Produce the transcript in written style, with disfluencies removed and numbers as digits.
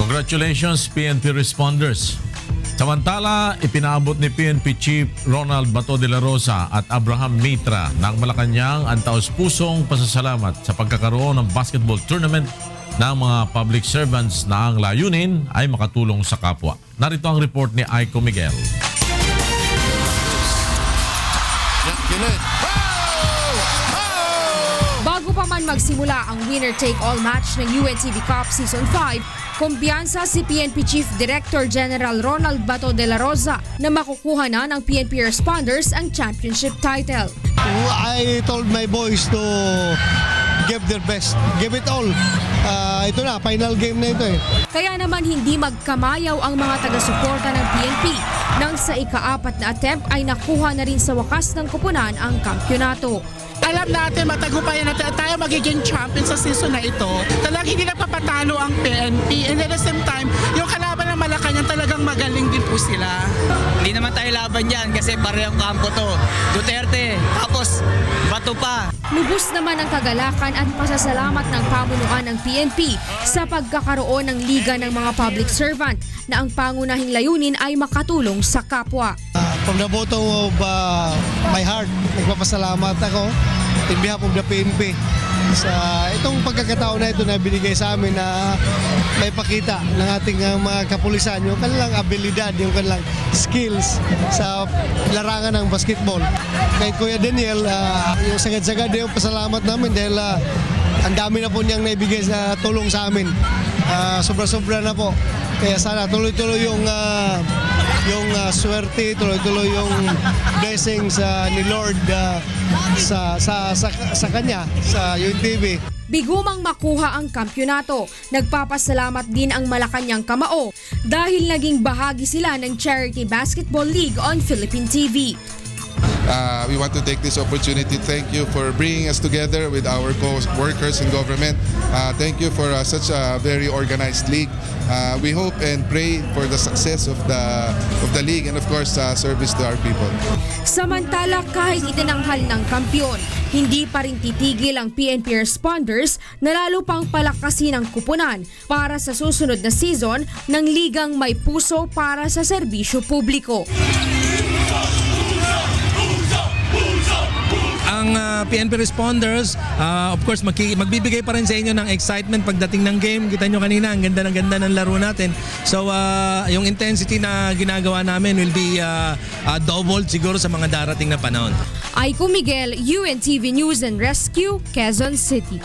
Congratulations PNP responders. Samantala, ipinaabot ni PNP Chief Ronald Bato de la Rosa at Abraham Mitra ng Malacanang ang taos-pusong pasasalamat sa pagkakaroon ng basketball tournament ng mga public servants na ang layunin ay makatulong sa kapwa. Narito ang report ni Aiko Miguel. Bago pa man magsimula ang winner-take-all match ng UNTV Cup Season 5, kumpiyansa si PNP Chief Director General Ronald Bato de la Rosa na makukuha na ng PNP Responders ang championship title. I told my boys to give their best, give it all. Ito na, final game na ito eh. Kaya naman hindi magkamayaw ang mga taga-suporta ng PNP nang sa ika-4 na attempt ay nakuha na rin sa wakas ng kupunan ang kampyonato. Alam natin matagumpayan natin at tayo magiging champion sa season na ito. Talagang hindi nagpapatalo ang PNP and at the same time, yung kalaban ng Malacanang talagang magaling din po sila. Hindi naman tayo laban yan kasi parehong kampo to. Duterte, tapos Bato pa. Lubos naman ang kagalakan at pasasalamat ng pamunuan ng PNP sa pagkakaroon ng Liga ng mga Public Servant na ang pangunahing layunin ay makatulong sa kapwa. From the bottom of my heart, nagpapasalamat ako in behalf of the PNP sa itong pagkakataon na ito na binigay sa amin na may pakita ng ating mga kapulisan yung kanilang abilidad, yung kanilang skills sa larangan ng basketball. Kay Kuya Daniel, yung sagad-sagad yung pasalamat namin dahil ang dami na po niyang naibigay sa tulong sa amin. Sobra-sobra na po. Kaya sana tuloy-tuloy yung swerte, tuloy-tuloy yung blessings ni Lord sa kanya, sa UNTV. Bigumang makuha ang kampyonato. Nagpapasalamat din ang Malacanang Kamao dahil naging bahagi sila ng Charity Basketball League on Philippine TV. We want to take this opportunity to thank you for bringing us together with our co-workers in government. Thank you for such a very organized league. We hope and pray for the success of the league and of course service to our people. Samantala, kahit itinanghal ng kampyon, hindi pa rin titigil ang PNP Responders na lalo pang palakasin ang kupunan para sa susunod na season ng ligang may puso para sa serbisyo publiko. Ang PNP Responders, of course, magbibigay pa rin sa inyo ng excitement pagdating ng game. Kita nyo kanina, ang ganda ng laro natin. So, yung intensity na ginagawa namin will be doubled siguro sa mga darating na panahon. Aiko Miguel, UNTV News and Rescue, Quezon City.